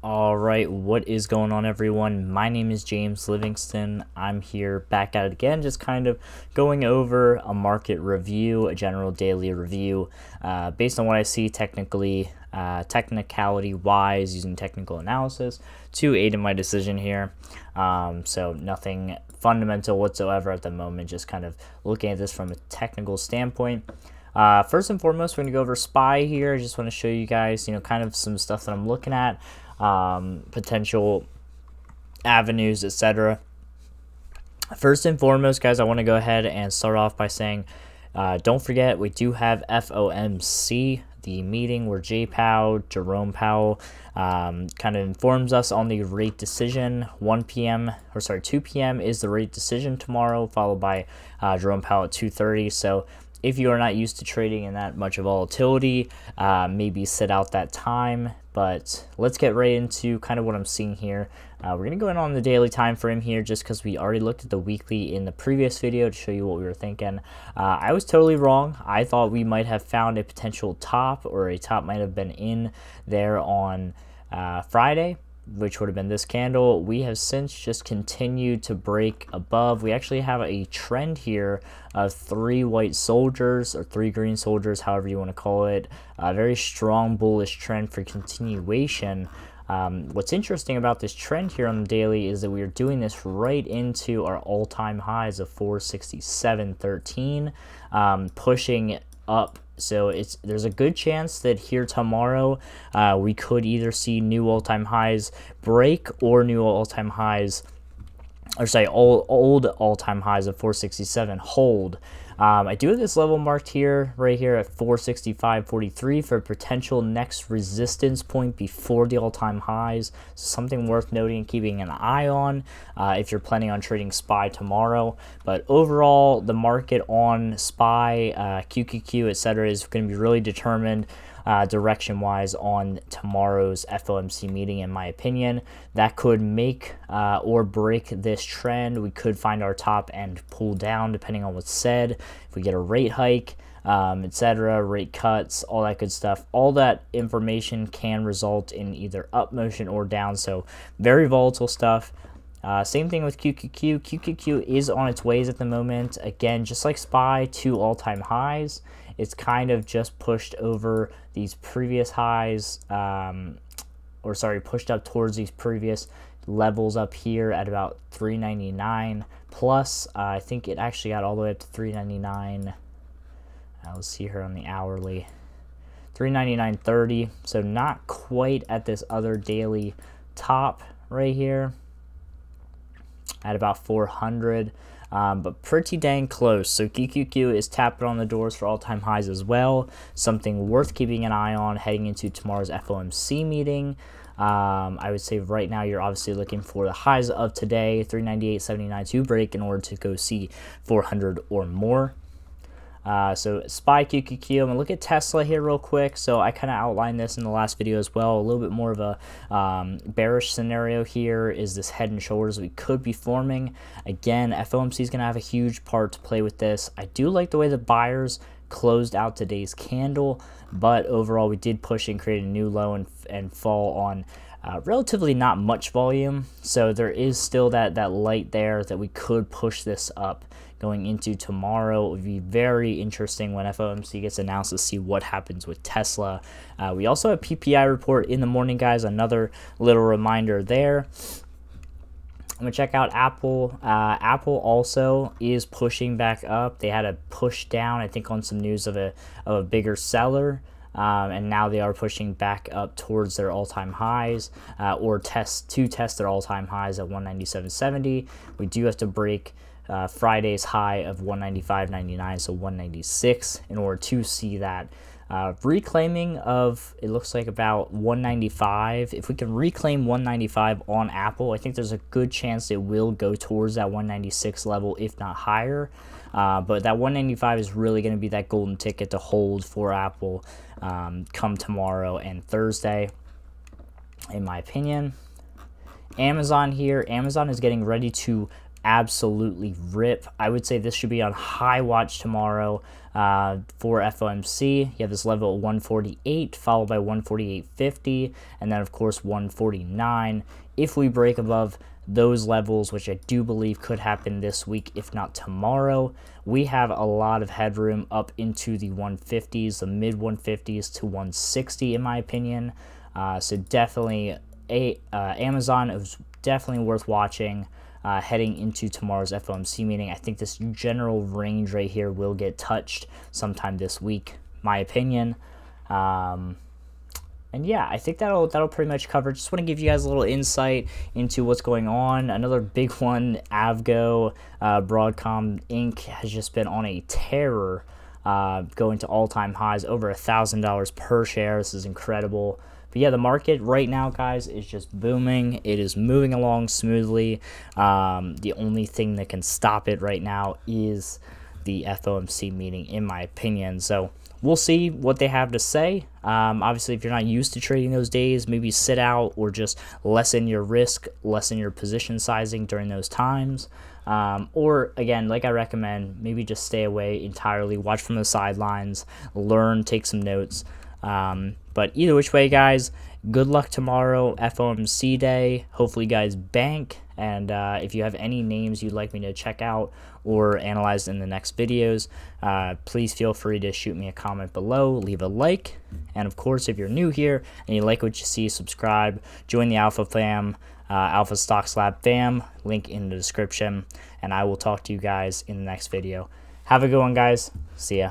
All right, what is going on, everyone? My name is James Livingston. I'm here back at it again, just kind of going over a market review, a general daily review, based on what I see technically, technicality wise, using technical analysis to aid in my decision here. So nothing fundamental whatsoever at the moment, just kind of looking at this from a technical standpoint. First and foremost, we're going to go over SPY here. I just want to show you guys, kind of some stuff that I'm looking at, potential avenues, etc. First and foremost, guys, I want to go ahead and start off by saying, don't forget, we do have FOMC, the meeting where Jerome Powell, kind of informs us on the rate decision. 2 p.m. is the rate decision tomorrow, followed by Jerome Powell at 2:30. So if you are not used to trading in that much volatility, maybe sit out that time. But let's get right into kind of what I'm seeing here. We're going to go in on the daily time frame here just because we already looked at the weekly in the previous video to show you what we were thinking. I was totally wrong. I thought we might have found a potential top, or a top might have been in there on Friday, which would have been this candle. We have since just continued to break above. We actually have a trend here of 3 white soldiers, or 3 green soldiers, however you want to call it. A very strong bullish trend for continuation. What's interesting about this trend here on the daily is that we are doing this right into our all-time highs of 467.13, pushing up. So there's a good chance that here tomorrow we could either see new all-time highs break, or new all-time highs, or say old all-time highs of 467 hold. I do have this level marked here, right here at 465.43 for a potential next resistance point before the all-time highs. Something worth noting and keeping an eye on if you're planning on trading SPY tomorrow. But overall, the market on SPY, QQQ, etc., is going to be really determined direction-wise on tomorrow's FOMC meeting, in my opinion. That could make or break this trend. We could find our top and pull down depending on what's said. If we get a rate hike, etc., rate cuts, all that good stuff, all that information can result in either up motion or down. So very volatile stuff. Same thing with QQQ. QQQ is on its ways at the moment. Again, just like SPY, 2 all-time highs. It's kind of just pushed over these previous highs, pushed up towards these previous levels up here at about 399 plus. I think it actually got all the way up to 399. Let's see here on the hourly, 399.30. So not quite at this other daily top right here at about 400. But pretty dang close. So QQQ is tapping on the doors for all-time highs as well. Something worth keeping an eye on heading into tomorrow's FOMC meeting. I would say right now you're obviously looking for the highs of today, 398.79 to break in order to go see 400 or more. So SPY, QQQ, I'm going to look at Tesla here real quick. So I kind of outlined this in the last video as well. A little bit more of a bearish scenario here is this head and shoulders we could be forming. Again, FOMC is going to have a huge part to play with this. I do like the way the buyers closed out today's candle, but overall we did push and create a new low and fall on relatively not much volume. So there is still that light there that we could push this up going into tomorrow. It would be very interesting when FOMC gets announced to see what happens with Tesla. We also have PPI report in the morning, guys. Another little reminder there. I'm going to check out Apple. Apple also is pushing back up. They had a push down, I think, on some news of a bigger seller. And now they are pushing back up towards their all-time highs, or test their all-time highs at 197.70. We do have to break Friday's high of 195.99, so 196, in order to see that reclaiming of, it looks like, about 195. If we can reclaim 195 on Apple, I think there's a good chance it will go towards that 196 level, if not higher. But that 195 is really going to be that golden ticket to hold for Apple come tomorrow and Thursday, in my opinion. Amazon here. Amazon is getting ready to absolutely rip. I would say this should be on high watch tomorrow for FOMC. You have this level at 148, followed by 148.50, and then of course 149. If we break above those levels, which I do believe could happen this week, if not tomorrow, we have a lot of headroom up into the 150s, the mid 150s to 160 in my opinion. So definitely Amazon is definitely worth watching heading into tomorrow's FOMC meeting. I think this general range right here will get touched sometime this week, my opinion. And yeah, I think that'll pretty much cover. Just want to give you guys a little insight into what's going on. Another big one, Avgo, Broadcom Inc. has just been on a terror, going to all-time highs, over $1,000 per share. This is incredible. But yeah, the market right now, guys, is just booming. It is moving along smoothly. The only thing that can stop it right now is the FOMC meeting, in my opinion. So we'll see what they have to say. Obviously, if you're not used to trading those days, maybe sit out or just lessen your risk, lessen your position sizing during those times. Or again, like I recommend, maybe just stay away entirely, watch from the sidelines, learn, take some notes. But either which way, guys, good luck tomorrow, FOMC day. Hopefully you guys bank. And if you have any names you'd like me to check out or analyze in the next videos, please feel free to shoot me a comment below, leave a like. And of course, if you're new here and you like what you see, subscribe, join the Alpha fam, Alpha Stocks Lab fam, link in the description. And I will talk to you guys in the next video. Have a good one, guys. See ya.